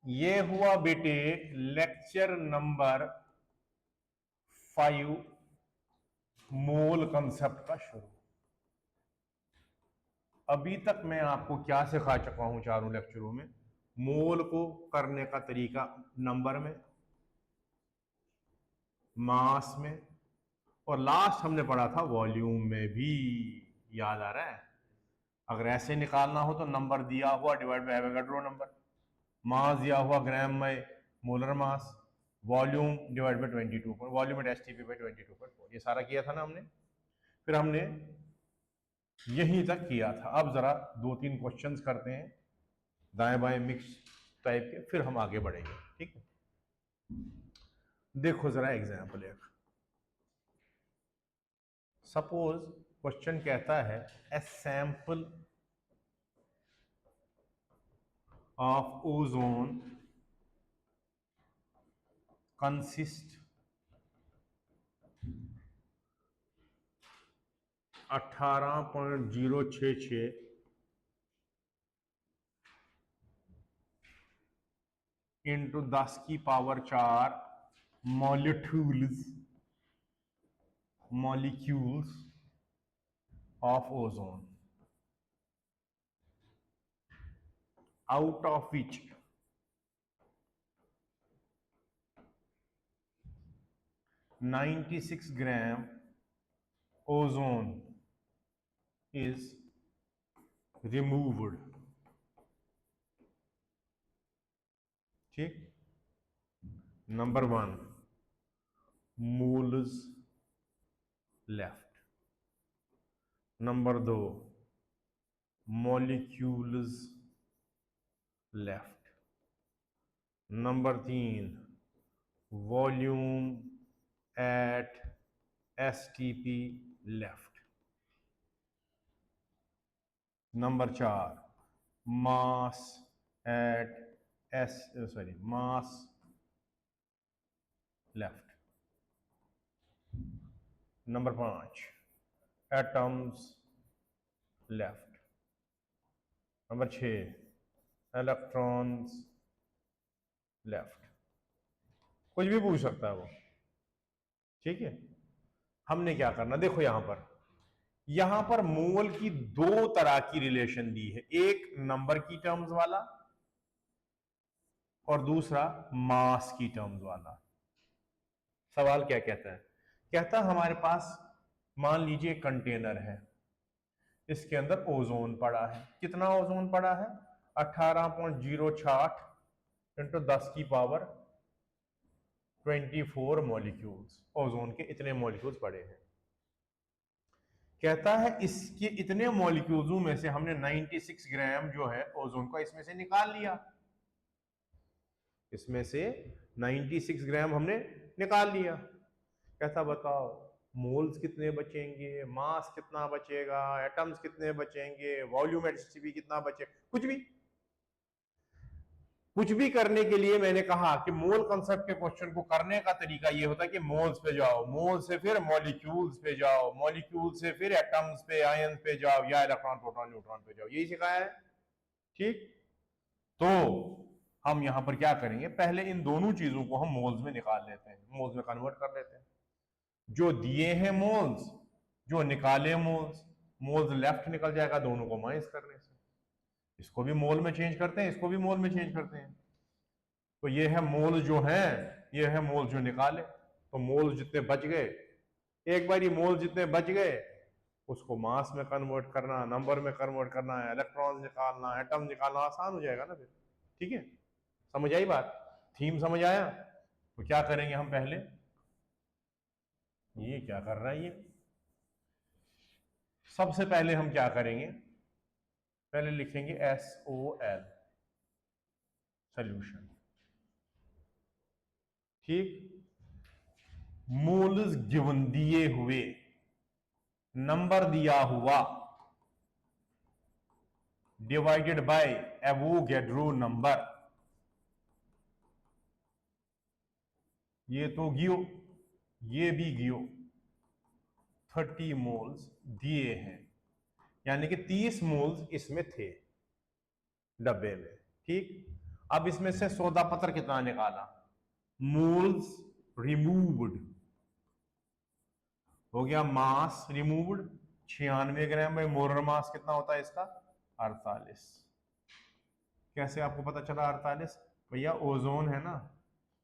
ये हुआ बेटे लेक्चर नंबर 5 मोल कंसेप्ट का शुरू। अभी तक मैं आपको क्या सिखा चुका हूं चारों लेक्चरों में? मोल को करने का तरीका नंबर में, मास में, और लास्ट हमने पढ़ा था वॉल्यूम में भी। याद आ रहा है? अगर ऐसे निकालना हो तो नंबर दिया हुआ divide by Avogadro number, mass दिया हुआ ग्राम में molar mass, volume divide by 22, volume at STP by 22.4। ये सारा किया था ना हमने। फिर हमने यहीं तक किया था। अब जरा 2-3 क्वेश्चंस करते हैं दाएं बाएं मिक्स टाइप के, फिर हम आगे बढ़ेंगे। ठीक है, देखो जरा एग्जाम्पल एक। सपोज क्वेश्चन कहता है a sample of ozone consist 18.066 into 10 की power 4 molecules of ozone, out of which 96 gram ozone is removed। ठीक, number 1 moles left, number 2 molecules left, number 3 volume at STP left, number 4 mass at mass left, number 5 atoms left, number 6 electrons left. कुछ भी पूछ सकता है वो। ठीक है, हमने क्या करना, देखो यहां पर मोल की 2 तरह की रिलेशन दी है, एक नंबर की टर्म्स वाला और दूसरा मास की टर्म्स वाला। सवाल क्या कहता है? कहता है हमारे पास मान लीजिए कंटेनर है, इसके अंदर ओजोन पड़ा है। कितना ओजोन पड़ा है? 18.068 इंटू 10 की पावर 24 मॉलिक्यूल्स। ओजोन के इतने मॉलिक्यूल्स पड़े हैं। कहता है इसके इतने मॉलिक्यूल्स में से हमने 96 ग्राम जो है ओजोन का इसमें से निकाल लिया। इसमें से 96 ग्राम हमने निकाल लिया। कहता बताओ मोल्स कितने बचेंगे, मास कितना बचेगा, एटम्स कितने बचेंगे, वॉल्यूम एचसीवी कितना बचे। कुछ भी करने के लिए मैंने कहा कि मोल कंसेप्ट के क्वेश्चन को करने का तरीका ये होता है कि मोल्स पे जाओ, मोल से फिर मॉलिक्यूल्स पे जाओ, मॉलिक्यूल से फिर एटम्स पे, आयंस पे जाओ, या इलेक्ट्रॉन प्रोटॉन न्यूट्रॉन पे जाओ। यही सिखाया है। ठीक, तो हम यहां पर क्या करेंगे, पहले इन दोनों चीजों को हम मोल्स में निकाल लेते हैं, मोल्स में कन्वर्ट कर लेते हैं। जो दिए हैं मोल्स, जो निकाले मोल्स, मोल्स लेफ्ट निकल जाएगा दोनों को माइनस करने से। इसको भी मोल में चेंज करते हैं, इसको भी मोल में चेंज करते हैं। तो ये है मोल जो है, ये है मोल जो निकाले। तो मोल जितने बच गए, एक बार ये मोल जितने बच गए उसको मास में कन्वर्ट करना, नंबर में कन्वर्ट करना है, इलेक्ट्रॉन निकालना, एटम निकालना, आसान हो जाएगा ना फिर। ठीक है, समझ आई बात? थीम समझ आया? तो क्या करेंगे हम पहले, ये क्या कर रहा है ये, सबसे पहले हम क्या करेंगे, पहले लिखेंगे SOL सॉल्यूशन। ठीक, मोल्स गिवन दिए हुए, नंबर दिया हुआ, डिवाइडेड बाय एवोगैड्रो नंबर। ये तो गियो, ये भी गियो। 30 मोल्स दिए हैं, यानी कि 30 मोल्स इसमें थे डब्बे में। ठीक, अब इसमें से सौदा पत्र कितना निकाला, मोल्स रिमूव्ड हो गया, मास रिमूव्ड 96 ग्राम में, मोलर मास कितना होता है इसका 48। कैसे आपको पता चला 48? भैया ओजोन है ना,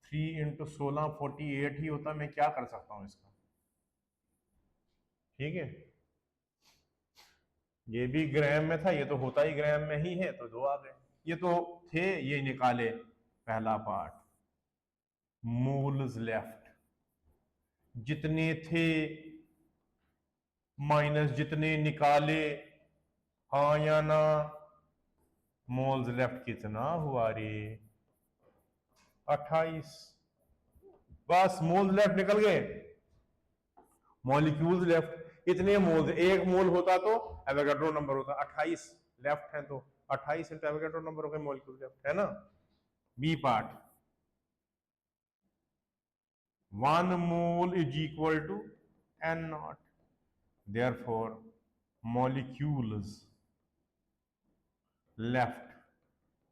3 इंटू 16 48 ही होता है, मैं क्या कर सकता हूं इसका, ठीक है। ये भी ग्राम में था, ये तो होता ही ग्राम में ही है, तो 2 आ गए। ये तो थे, ये निकाले पहला पार्ट, मोल्स लेफ्ट, जितने थे माइनस जितने निकाले, हाँ या ना, मोल्स लेफ्ट कितना हुआ रे 28। बस मोल्स लेफ्ट निकल गए, मॉलिक्यूल्स लेफ्ट इतने मोल्स, एक मोल होता तो एवोगाड्रो नंबर होता, 28 लेफ्ट है तो 28 इंटू एवोगाड्रो नंबर हो गए मॉलिक्यूल लेफ्ट, है ना। B part, 1 mole is equal to n naught, therefore molecules left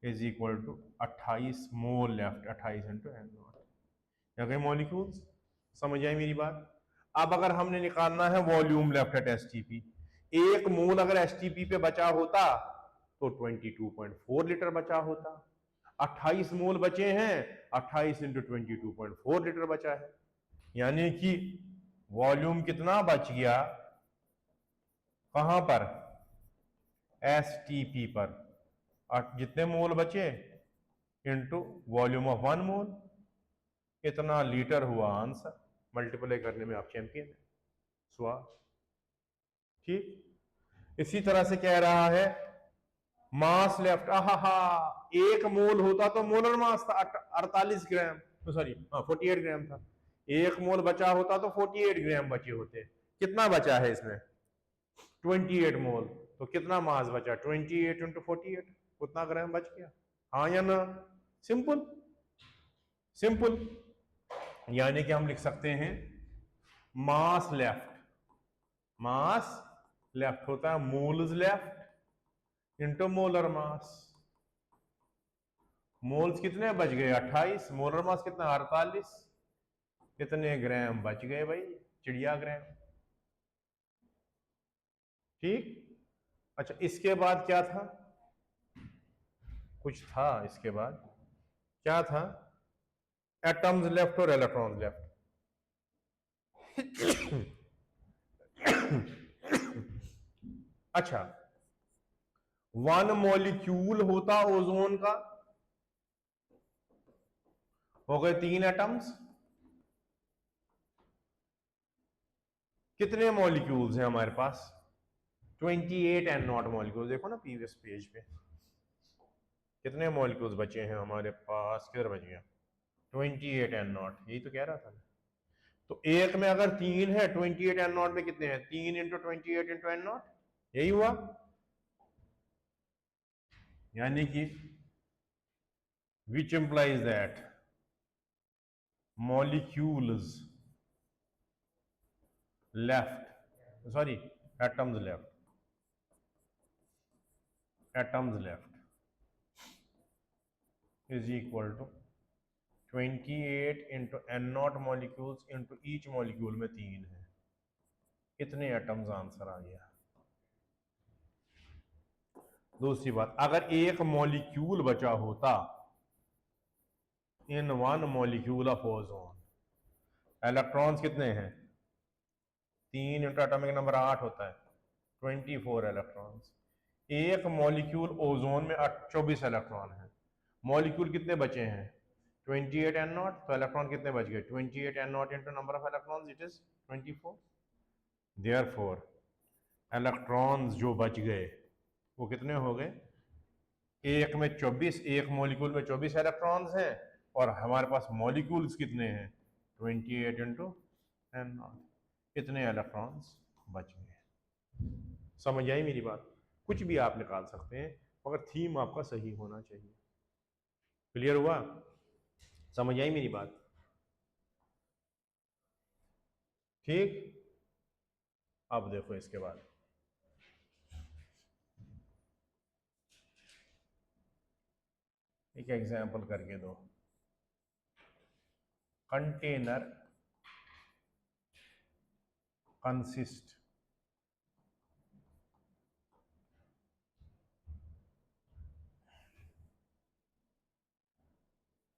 is equal to 28 mole left, 28 into n naught। क्या कहें मॉलिक्यूल्स, समझ आई मेरी बात। अब अगर हमने निकालना है वॉल्यूम लेफ्ट एट एसटीपी, एक मोल अगर एसटीपी पे बचा होता तो 22.4 लीटर बचा होता, 28 मोल बचे हैं, 28 इंटू 22.4 लीटर बचा है, यानी कि वॉल्यूम कितना बच गया, कहां पर, एसटीपी पर, जितने मोल बचे इंटू वॉल्यूम ऑफ 1 मोल, इतना लीटर हुआ आंसर। मल्टीप्लाई करने में आप चैंपियन है, स्वाद। ठीक, इसी तरह से कह रहा है मास लेफ्ट, आहा, एक मोल होता तो मोलर मास था 48 ग्राम, तो सॉरी 48 ग्राम था, एक मोल बचा होता तो 48 ग्राम बचे होते, कितना बचा है इसमें 28 मोल, तो कितना मास बचा 28 इंटू 48, उतना ग्राम बच गया, हाँ या ना। सिंपल सिंपल, यानी कि हम लिख सकते हैं मास लेफ्ट, मास लेफ्ट होता है moles left into molar mass, moles कितने बच गए 28, मोलर मास कितना 48, कितने ग्राम बच गए भाई, चिड़िया ग्राम। ठीक, अच्छा इसके बाद क्या था, कुछ था इसके बाद, क्या था, एटम्स लेफ्ट और इलेक्ट्रॉन्स लेफ्ट। अच्छा, 1 मॉलिक्यूल होता ओजोन का, हो गए 3 एटम्स, कितने मॉलिक्यूल्स हैं हमारे पास 28 एंड नॉट मॉलिक्यूल्स, देखो ना प्रीवियस पेज पे कितने मॉलिक्यूल्स बचे हैं हमारे पास, किधर बच गया 28 एंड नॉट, यही तो कह रहा था। तो एक में अगर 3 है, 28 एंड नॉट में कितने हैं, 3 इंटू 28 इंटू एन नॉट, यही हुआ, यानी कि which implies that molecules left, sorry, atoms left, atoms left is equal to 28 into n naught molecules into each molecule में 3 है, कितने एटम्स आंसर आ गया। दूसरी बात, अगर एक मॉलिक्यूल बचा होता इन 1 मॉलिक्यूल ऑफ ओजोन, इलेक्ट्रॉन्स कितने हैं 3 इंटू एटॉमिक नंबर 8 होता है, 24 इलेक्ट्रॉन्स, एक मॉलिक्यूल ओजोन में 24 इलेक्ट्रॉन है, मॉलिक्यूल कितने बचे हैं 28 एन नॉट, तो इलेक्ट्रॉन कितने बच गए 28 N naught into number of electrons, it is 24, therefore electrons जो बच गए वो कितने हो गए, एक में 24, एक मॉलिक्यूल में 24 इलेक्ट्रॉन्स हैं, और हमारे पास मॉलिक्यूल्स कितने हैं 28 इंटू एन नॉट, इतने इलेक्ट्रॉन्स बच गए। समझ आई मेरी बात, कुछ भी आप निकाल सकते हैं मगर थीम आपका सही होना चाहिए। क्लियर हुआ, समझ आई मेरी बात, ठीक। अब देखो इसके बाद, एक एग्जाम्पल करके दो। Container consist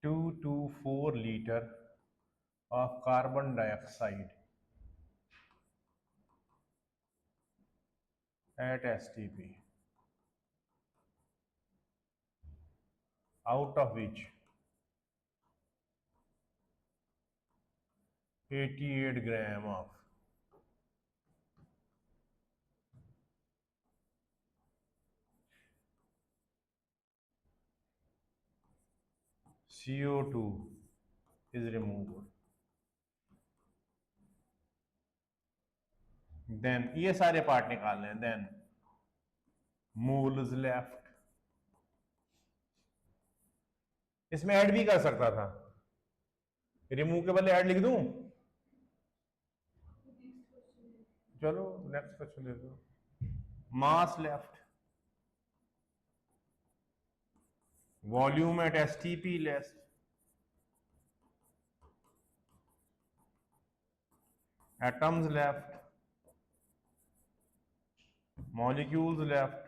to to 4 litre of carbon dioxide at STP, out of which 88 gram of CO2 is removed. Then ये सारे पार्ट निकालने हैं। Then moles left, इसमें ऐड भी कर सकता था, रिमूव के बदले ऐड लिख दूं? चलो नेक्स्ट क्वेश्चन ले दो। Mass left, volume at STP less, atoms left, molecules left,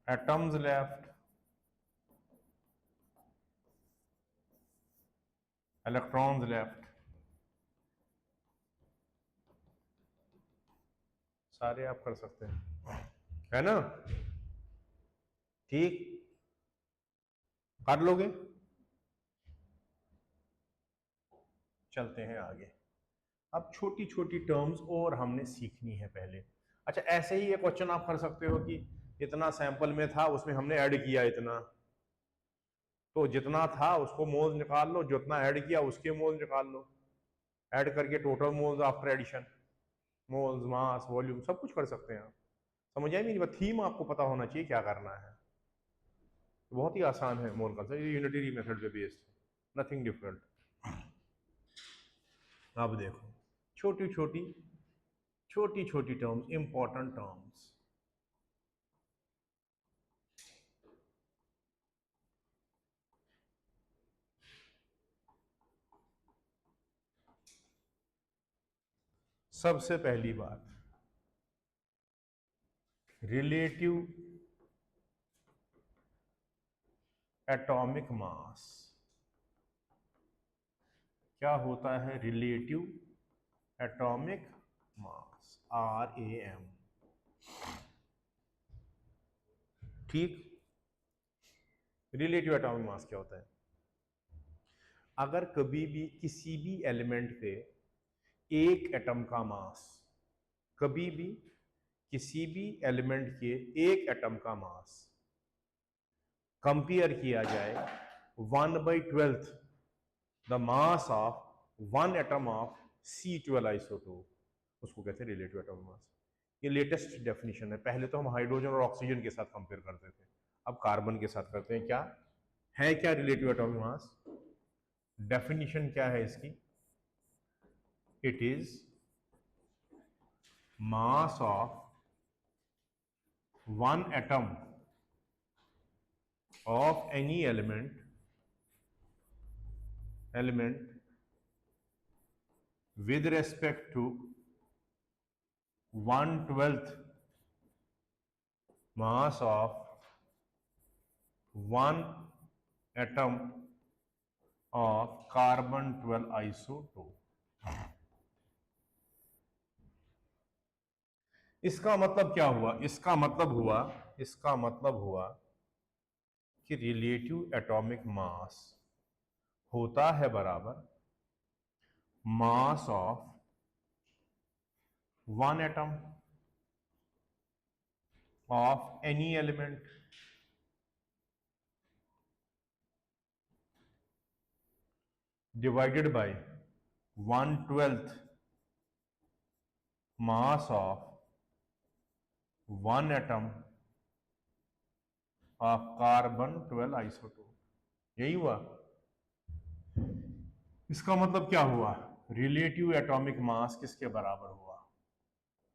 atoms left, electrons left. सारे आप कर सकते हैं, है ना? ठीक, कर लोगे? चलते हैं आगे। अब छोटी छोटी टर्म्स और हमने सीखनी है पहले। अच्छा, ऐसे ही ये क्वेश्चन आप कर सकते हो कि इतना सैंपल में था, उसमें हमने ऐड किया इतना, तो जितना था उसको मोल्स निकाल लो, जितना ऐड किया उसके मोल्स निकाल लो, ऐड करके total moles after addition, moles, mass, volume, सब कुछ कर सकते हैं आप। समझ आई मेरी बात? थीम आपको पता होना चाहिए क्या करना है। बहुत ही आसान है मोल कंसेप्ट, ये यूनिटरी मेथड पे बेस्ड है, नथिंग डिफिकल्ट। अब देखो छोटी छोटी टर्म्स, इंपॉर्टेंट टर्म्स। सबसे पहली बात, रिलेटिव एटॉमिक मास। क्या होता है रिलेटिव एटॉमिक मास? RAM। ठीक, रिलेटिव एटॉमिक मास क्या होता है? अगर कभी भी किसी भी एलिमेंट पे एक एटम का मास, कभी भी किसी भी एलिमेंट के एक एटम का मास कंपेयर किया जाए 1/12 the mass of one atom of C12 isotope, उसको कहते हैं रिलेटिव एटॉमिक मास। ये लेटेस्ट डेफिनेशन है, पहले तो हम हाइड्रोजन और ऑक्सीजन के साथ कंपेयर करते थे, अब कार्बन के साथ करते हैं। क्या है, क्या रिलेटिव एटॉमिक मास? डेफिनेशन क्या है इसकी? It is mass of one atom of any element with respect to 1/12 mass of one atom of carbon 12 isotope। इसका मतलब क्या हुआ? इसका मतलब हुआ कि रिलेटिव एटॉमिक मास होता है बराबर मास of one atom of any element divided by 1/12 mass of one atom of carbon 12 isotope. यही हुआ। इसका मतलब क्या हुआ? रिलेटिव एटॉमिक मास किसके बराबर हुआ?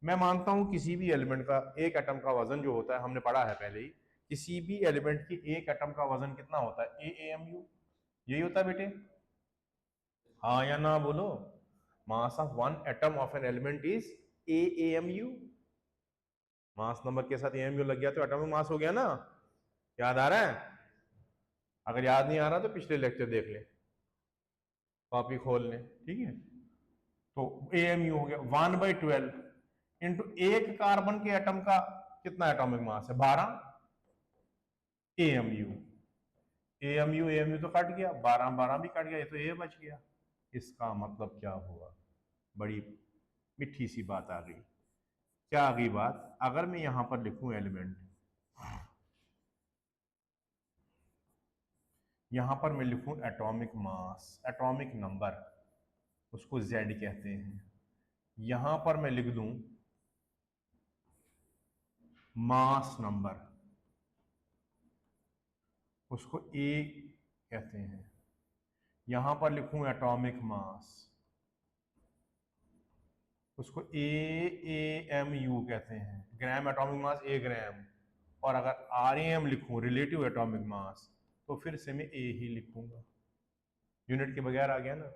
मैं मानता हूं किसी भी एलिमेंट का, एक एटम का वजन जो होता है, हमने पढ़ा है पहले ही, किसी भी एलिमेंट की एक एटम का वजन कितना होता है, AAMU, यही होता है बेटे, हाँ या ना बोलो। मास of one atom of an element is AAMU। Mass number के साथ AMU लग गया तो एटॉमिक मास हो गया ना। याद आ रहा है? अगर याद नहीं आ रहा तो पिछले लेक्चर देख ले, कॉपी खोल ले, ठीक है। तो AMU हो गया 1/12 इंटू एक कार्बन के एटम का कितना एटॉमिक मास है, 12 AMU। AMU तो कट गया, 12 12 भी कट गया, ये तो A बच गया। इसका मतलब क्या हुआ, बड़ी मिठी सी बात आ गई। क्या आ गई बात, अगर मैं यहां पर लिखूं एलिमेंट, यहां पर मैं लिखूं एटॉमिक मास, एटॉमिक नंबर, उसको Z कहते हैं। यहां पर मैं लिख दूं मास नंबर, उसको A कहते हैं। यहां पर लिखूं एटॉमिक मास, उसको AAMU कहते हैं, ग्राम एटॉमिक मास, A ग्राम। और अगर RAM लिखूं, रिलेटिव एटॉमिक मास, तो फिर से मैं A ही लिखूंगा, यूनिट के बगैर आ गया ना।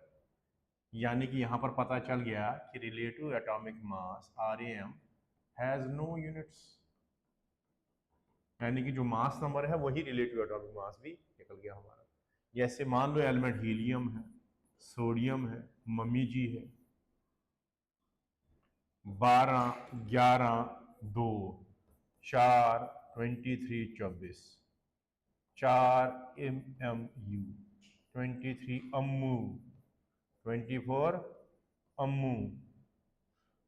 यानी कि यहां पर पता चल गया कि relative atomic mass RAM has no units, यानी कि जो मास नंबर है वही रिलेटिव एटॉमिक मास भी निकल गया हमारा। जैसे मान लो एलिमेंट हीलियम है, सोडियम है, मम्मी जी है, 12 11 2 4 23 24, 4 MMU, 23 अम्मू, 24 अम्मू।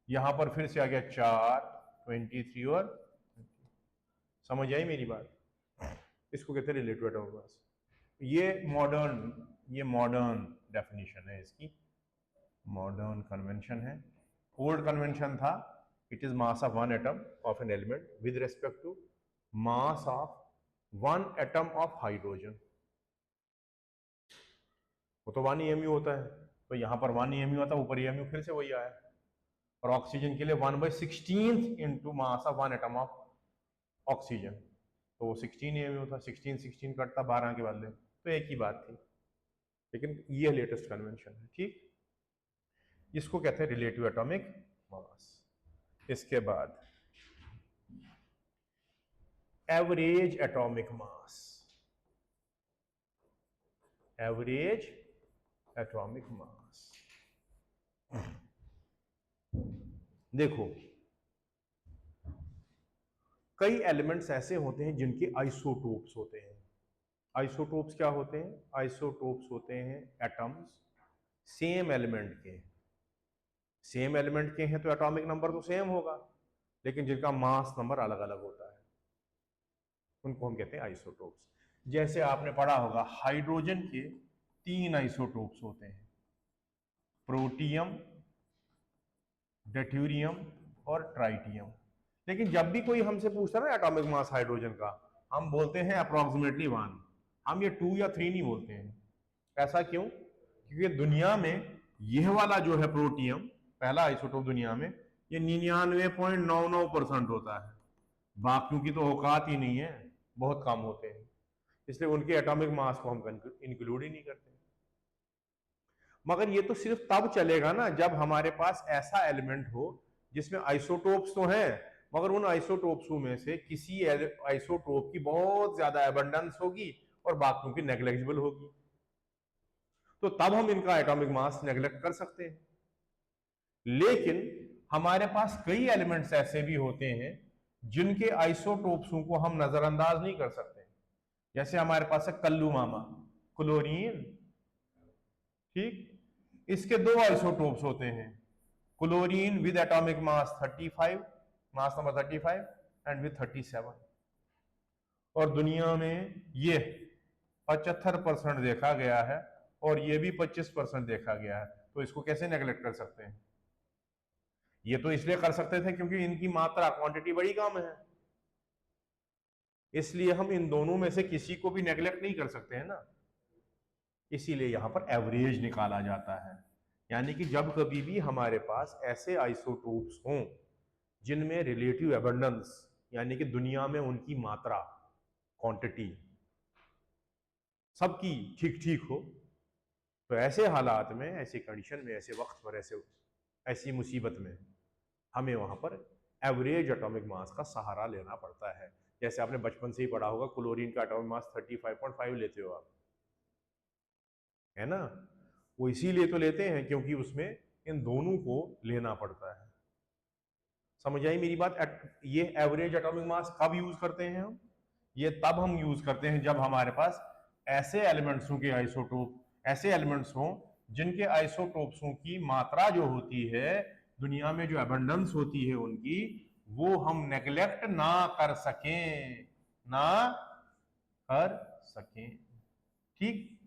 यहां पर फिर से आ गया 4 23 और, समझ आई मेरी बात? इसको कहते हैं रिलेटिव एटॉमिक मास। ये मॉडर्न डेफिनेशन है इसकी, मॉडर्न कन्वेंशन है। ओल्ड कन्वेंशन था it is mass of one atom of an element with respect to mass of one atom of hydrogen. वो तो 1 EMU होता है, तो यहां पर 1 EMU आता है, ऊपर EMU फिर से वही आया। और ऑक्सीजन के लिए 1/16 into mass of one atom of oxygen, तो वो 16 EMU था, 16 16 कटता 12 के बदले, तो एक ही बात थी। लेकिन ये लेटेस्ट कन्वेंशन है, ठीक। इसको कहते हैं रिलेटिव एटॉमिक मास। इसके बाद एवरेज एटॉमिक मास, एवरेज एटॉमिक मास। देखो कई एलिमेंट्स ऐसे होते हैं जिनके आइसोटोप्स होते हैं। आइसोटोप्स क्या होते हैं? आइसोटोप्स होते हैं एटम्स सेम एलिमेंट के, सेम एलिमेंट के हैं तो एटॉमिक नंबर तो सेम होगा, लेकिन जिनका मास नंबर अलग अलग होता है, उनको हम कहते हैं आइसोटोप्स। जैसे आपने पढ़ा होगा हाइड्रोजन के 3 आइसोटोप्स होते हैं, प्रोटियम, डेट्यूरियम और ट्राइटियम। लेकिन जब भी कोई हमसे पूछता है ना एटॉमिक मास हाइड्रोजन का, हम बोलते हैं अप्रोक्सीमेटली 1, हम ये 2 या 3 नहीं बोलते हैं। ऐसा क्यों? क्योंकि दुनिया में यह वाला जो है प्रोटियम, पहला आइसोटोप दुनिया में, ये 99.99% होता है, बाकियों की तो औकात ही नहीं है, बहुत कम होते हैं, इसलिए उनके एटॉमिक मास को हम इंक्लूड ही नहीं करते। मगर ये तो सिर्फ तब चलेगा ना जब हमारे पास ऐसा एलिमेंट हो जिसमें आइसोटोप्स तो हैं, मगर उन आइसोटोप्स में से किसी आइसोटोप की बहुत ज्यादा एबंडेंस होगी और बाकियों की नेग्लेजिबल होगी, तो तब हम इनका एटॉमिक मास नेग्लेक्ट कर सकते हैं। लेकिन हमारे पास कई एलिमेंट्स ऐसे भी होते हैं जिनके आइसोटोप्सों को हम नजरअंदाज नहीं कर सकते। जैसे हमारे पास है कल्लू मामा, क्लोरीन, ठीक। इसके 2 आइसोटोप्स होते हैं, chlorine with atomic mass 35, mass number 35 and with 37। और दुनिया में ये 75% देखा गया है और ये भी 25% देखा गया है, तो इसको कैसे नेग्लेक्ट कर सकते हैं? ये तो इसलिए कर सकते थे क्योंकि इनकी मात्रा, क्वांटिटी बड़ी कम है, इसलिए हम इन दोनों में से किसी को भी नेग्लेक्ट नहीं कर सकते हैं ना। इसीलिए यहां पर एवरेज निकाला जाता है, यानी कि जब कभी भी हमारे पास ऐसे आइसोटोप्स हों जिनमें रिलेटिव एबंडेंस यानी कि दुनिया में उनकी मात्रा, क्वांटिटी सबकी ठीक ठीक हो, तो ऐसे हालात में, ऐसे कंडीशन में, ऐसे वक्त पर, ऐसी मुसीबत में हमें वहां पर एवरेज एटॉमिक मास का सहारा लेना पड़ता है। जैसे आपने बचपन से ही पढ़ा होगा, क्लोरीन का एटॉमिक मास 35.5 लेते हो आप, है ना। वो इसीलिए तो लेते हैं क्योंकि उसमें इन दोनों को लेना पड़ता है। समझ आई मेरी बात। ये एवरेज एटॉमिक मास कब यूज करते हैं हम? ये तब हम यूज करते हैं जब हमारे पास ऐसे एलिमेंट्सों के आइसोटोप, ऐसे एलिमेंट्स हों जिनके आइसोटोप्सों की मात्रा जो होती है दुनिया में, जो एबंडेंस होती है उनकी, वो हम नेग्लेक्ट ना कर सकें, ना कर सकें। ठीक।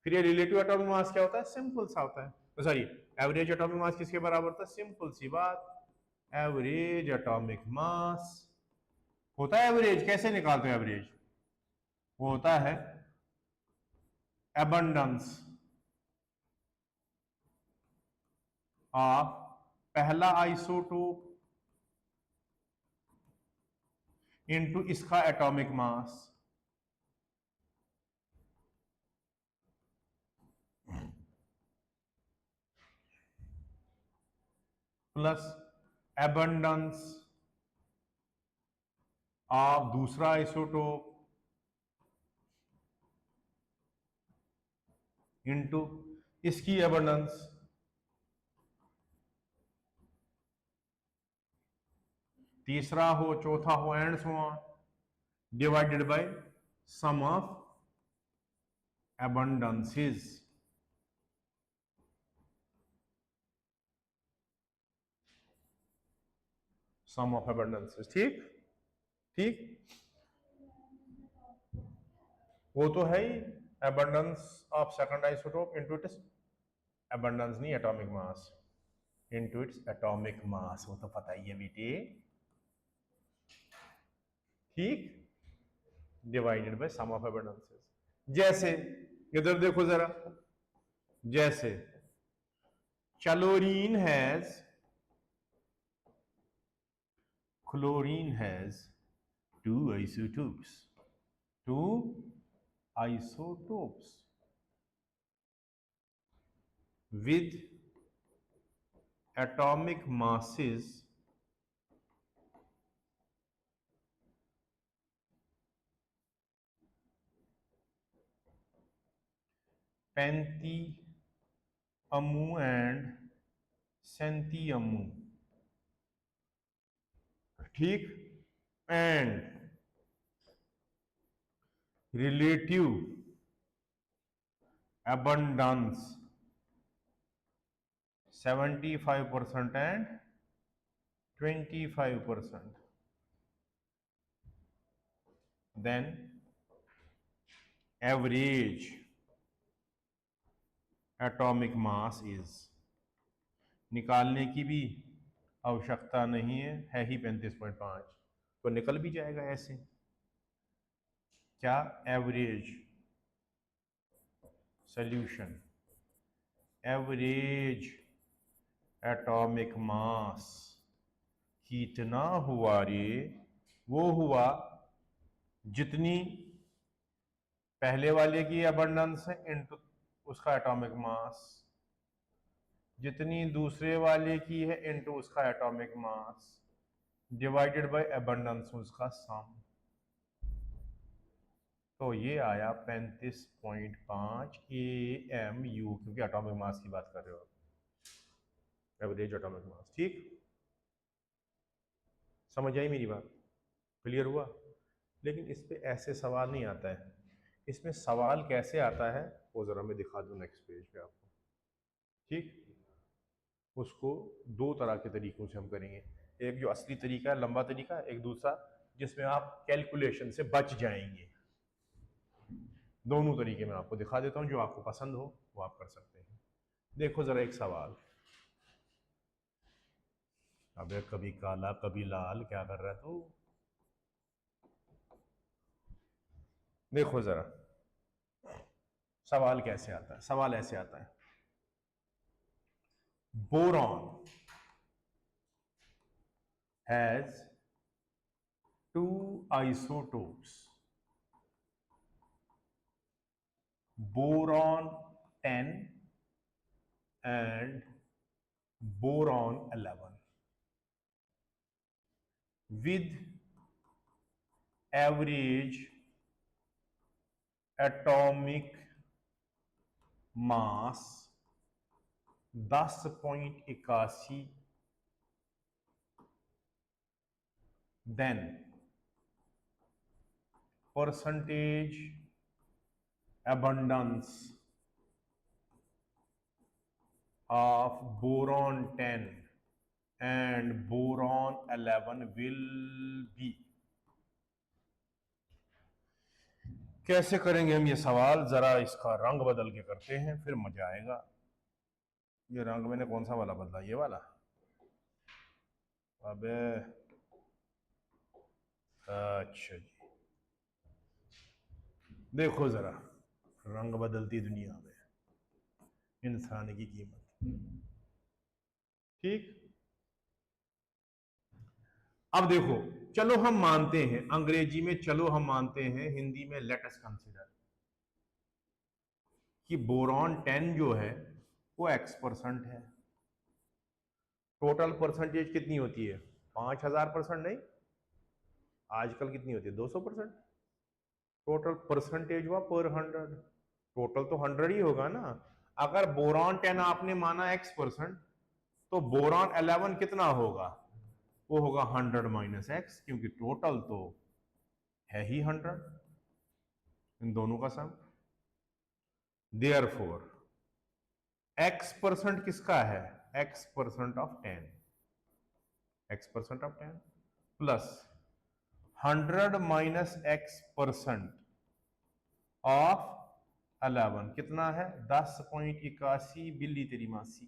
फिर ये रिलेटिव एटॉमिक मास क्या होता है? सिंपल सा होता है, सॉरी, एवरेज एटॉमिक मास किसके बराबर होता है? सिंपल सी बात, एवरेज एटॉमिक मास होता है एवरेज। कैसे निकालते हैं एवरेज? वो होता है एबंडेंस ऑफ पहला आइसोटोप इनटू इसका atomic mass plus abundance of दूसरा आइसोटोप इनटू इसकी एबंडेंस। तीसरा हो, चौथा हो, and so on, divided by sum of abundances। Sum of abundances। ठीक ठीक, वो तो है ही, abundance of second isotope into its abundance नहीं, atomic mass into its atomic mass, वो तो पता ही है बेटे। ठीक, divided by sum of abundances। जैसे इधर देखो जरा, जैसे chlorine has two isotopes with atomic masses 35 amu and 37 amu. ठीक, and relative abundance 75% and 25%, then average atomic mass is, निकालने की भी आवश्यकता नहीं है ही 35.5, तो निकल भी जाएगा ऐसे। क्या? एवरेज सॉल्यूशन, एवरेज एटॉमिक मास कितना हुआ रे? वो हुआ जितनी पहले वाले की अबंडेंस है इनटू उसका एटॉमिक मास, जितनी दूसरे वाले की है इनटू उसका atomic mass, divided by abundance उसका सम। तो ये आया 35.5 AMU, क्योंकि एटॉमिक मास की बात कर रहे हो, एवरेज एटॉमिक मास। ठीक, समझ आई मेरी बात? क्लियर हुआ? लेकिन इस पे ऐसे सवाल नहीं आता है। इसमें सवाल कैसे आता है वो ज़रा मैं दिखा दूँ नेक्स्ट पेज पे आपको। ठीक, उसको दो तरह के तरीकों से हम करेंगे, एक जो असली तरीका है, लंबा तरीका, एक दूसरा जिसमें आप कैलकुलेशन से बच जाएंगे। दोनों तरीके मैं आपको दिखा देता हूँ, जो आपको पसंद हो वो आप कर सकते हैं। देखो ज़रा एक सवाल, अबे कभी काला कभी लाल, क्या कर रहा है तू? देखो ज़रा सवाल कैसे आता है। सवाल ऐसे आता है, boron has two isotopes, boron 10 and boron 11 with average atomic mass 10.81, then percentage abundance of boron 10 and boron 11 will be। कैसे करेंगे हम ये सवाल, जरा इसका रंग बदल के करते हैं, फिर मजा आएगा। ये रंग मैंने कौन सा वाला बदला, ये वाला? अबे अच्छा जी, देखो जरा रंग बदलती दुनिया में इंसान की कीमत। ठीक, अब देखो, चलो हम मानते हैं, अंग्रेजी में चलो हम मानते हैं, हिंदी में लेट अस कंसीडर कि बोरॉन 10 जो है वो X% है। टोटल परसेंटेज कितनी होती है? 5000% नहीं, आजकल कितनी होती है? 200%। टोटल परसेंटेज हुआ पर 100, टोटल तो 100 ही होगा ना। अगर बोरॉन 10 आपने माना X%, तो बोरॉन 11 कितना होगा? वो होगा 100 माइनस X, क्योंकि टोटल तो है ही 100, इन दोनों का सम। देयरफॉर X% किसका है? X% of 10, X% of 10 plus 100 minus X% of 11 कितना है? 10.81 बिल्ली तेरी मासी।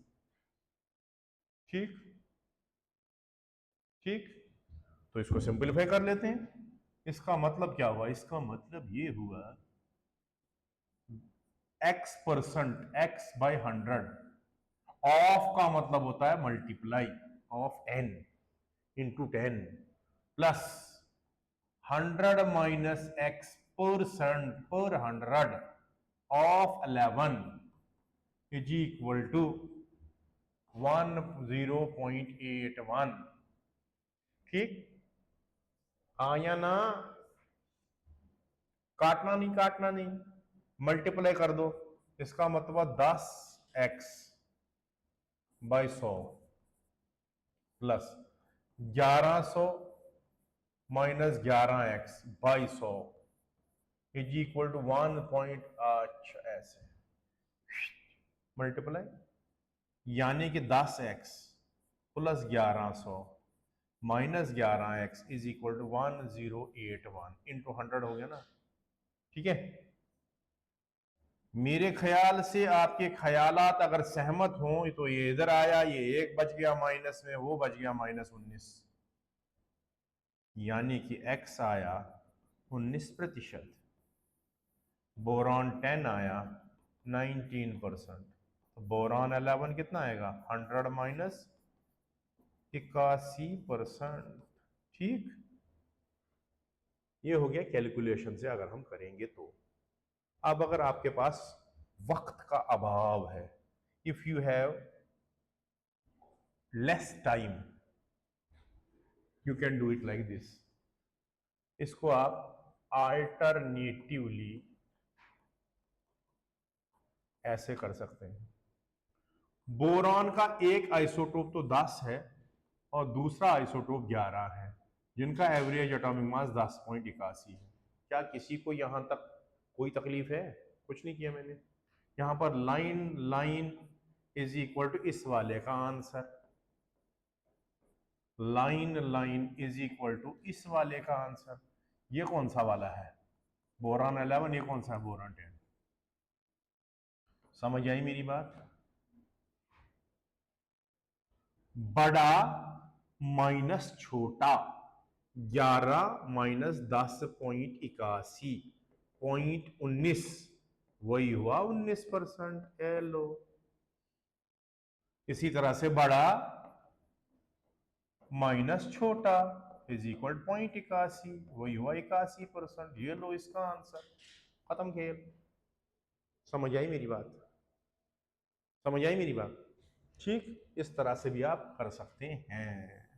ठीक ठीक, तो इसको सिंपलीफाई कर लेते हैं। इसका मतलब क्या हुआ? इसका मतलब ये हुआ X%, X बाई 100, ऑफ का मतलब होता है multiply of n into 10 plus 100 minus X% पर 100 ऑफ 11 इज इक्वल टू 10.81। ठीक, हाँ या ना? काटना नहीं, काटना नहीं, मल्टीप्लाई कर दो। इसका मतलब 10x by 100 plus 1100 minus 11x by 100 is equal to 1.8 ऐसे मल्टीप्लाई, यानी कि 10x plus 1100 minus 11x is equal to 1081 into 100 हो गया ना। ठीक है, मेरे ख्याल से आपके ख्यालात अगर सहमत हों तो ये इधर आया, ये 1 बच गया माइनस में, वो बच गया -19, यानी कि x आया 19%, बोरॉन 10 आया 19%, तो बोरॉन 11 कितना आएगा? 100 माइनस 81%। ठीक, ये हो गया कैलकुलेशन से अगर हम करेंगे तो। अब अगर आपके पास वक्त का अभाव है, if you have less time, you can do it like this. इसको आप अल्टरनेटिवली ऐसे कर सकते हैं। बोरॉन का एक आइसोटोप तो 10 है और दूसरा आइसोटोप 11 है, जिनका एवरेज एटॉमिक मास 10.81 है। क्या किसी को यहां तक कोई तकलीफ है? कुछ नहीं किया मैंने। यहां पर line line is equal to इस वाले का answer, line line is equal to इस वाले का आंसर। ये कौन सा वाला है? बोरॉन 11। ये कौन सा है? बोरॉन 10। समझ आई मेरी बात? बड़ा माइनस छोटा, 11 माइनस 10.81 0.19, वही हुआ 19%। लो, इसी तरह से बड़ा माइनस छोटा इज इक्वल 0.81, वही हुआ 81%। ये लो इसका आंसर, खत्म खेल। समझ आई मेरी बात? समझ आई मेरी बात? ठीक, इस तरह से भी आप कर सकते हैं।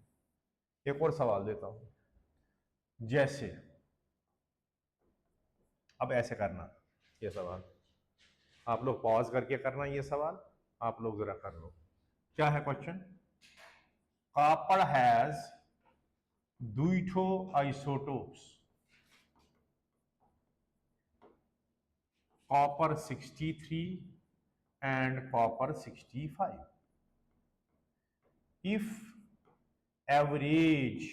एक और सवाल देता हूं, जैसे अब ऐसे करना, ये सवाल आप लोग पॉज करके करना, ये सवाल आप लोग जरा कर लो। क्या है क्वेश्चन? कॉपर हैज दुइठो isotopes, copper 63 and copper 65. If average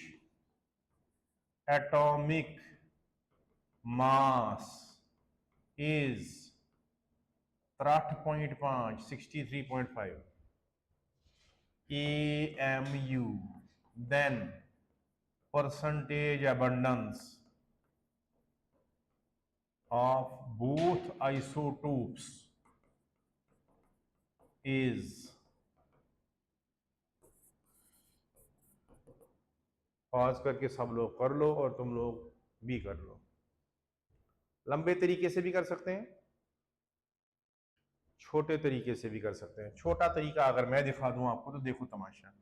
atomic mass is 63.5 63.5 AMU, then percentage abundance of both isotopes is, pause करके सब लोग कर लो और तुम लोग भी कर लो। लंबे तरीके से भी कर सकते हैं, छोटे तरीके से भी कर सकते हैं। छोटा तरीका अगर मैं दिखा दूं आपको तो देखो तमाशा,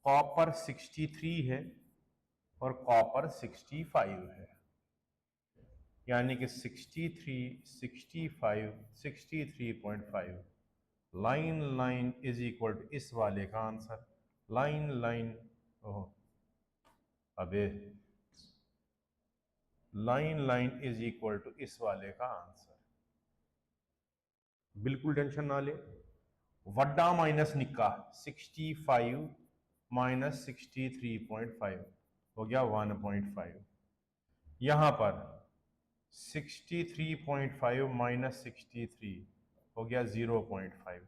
कॉपर 63 है और कॉपर 65 है, यानी कि 63 65 63.5, line line is equal to इस वाले का आंसर, लाइन लाइन, ओह अबे, line line is equal to इस वाले का आंसर। बिल्कुल टेंशन ना ले, वड्डा माइनस निक्का, 65 माइनस 63.5 हो गया 1.5। यहां पर 63.5 माइनस 63 हो गया 0.5।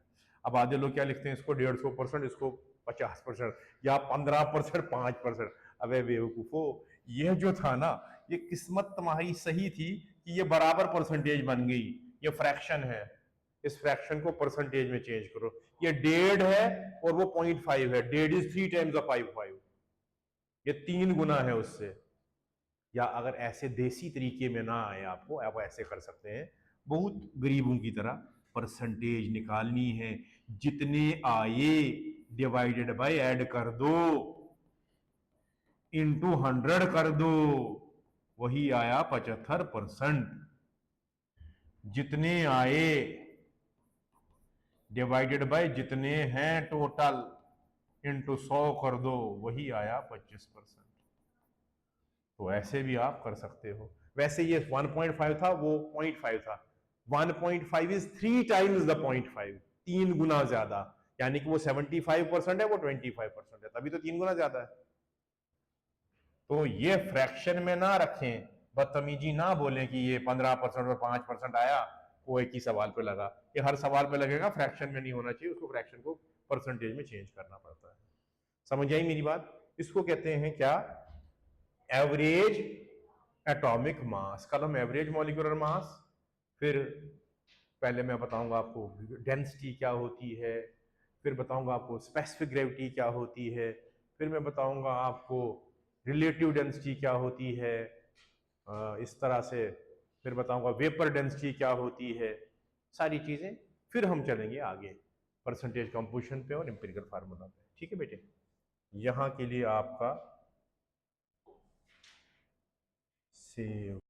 अब आधे लोग क्या लिखते हैं इसको 150%, इसको 50% या 15%, 5%। अबे बेवकूफो, यह जो था ना, ये किस्मत तुम्हारी सही थी कि ये बराबर परसेंटेज बन गई। ये फ्रैक्शन है, इस फ्रैक्शन को परसेंटेज में चेंज करो। ये 1.5 है और वो 0.5 है, 1.5 इज 3 टाइम्स ऑफ 5, ये 3 गुना है उससे। या अगर ऐसे देसी तरीके में ना आए आपको, आप ऐसे कर सकते हैं, बहुत गरीबों की तरह परसेंटेज निकालनी है, जितने आए डिवाइडेड बाय ऐड कर दो, इनटू 100 कर दो, वही आया 75%। जितने आए डिवाइडेड बाय जितने हैं टोटल, इनटू 100 कर दो, वही आया 25%। तो ऐसे भी आप कर सकते हो। वैसे ये 1.5 था, वो 0.5 था। 1.5 इज 3 टाइम्स द 0.5, 3 गुना ज्यादा, यानी कि वो 75% है, वो 25% है, तभी तो 3 गुना ज्यादा है। तो ये फ्रैक्शन में ना रखें, बदतमीजी ना बोलें कि ये 15% और 5% आया, वो एक ही सवाल पे लगा। ये हर सवाल पे लगेगा, फ्रैक्शन में नहीं होना चाहिए, उसको फ्रैक्शन को परसेंटेज में चेंज करना पड़ता है। समझ आई मेरी बात? इसको कहते हैं क्या? एवरेज एटॉमिक मास। कल हम एवरेज मॉलिक्यूलर मास, फिर पहले मैं बताऊंगा आपको डेंसिटी क्या होती है, फिर बताऊंगा आपको स्पेसिफिक ग्रेविटी क्या होती है, फिर मैं बताऊंगा आपको रिलेटिव डेंसिटी क्या होती है, इस तरह से, फिर बताऊंगा वेपर डेंसिटी क्या होती है, सारी चीजें। फिर हम चलेंगे आगे परसेंटेज कंपोजिशन पे और एम्पिरिकल फार्मूला पे। ठीक है बेटे, यहाँ के लिए आपका सेव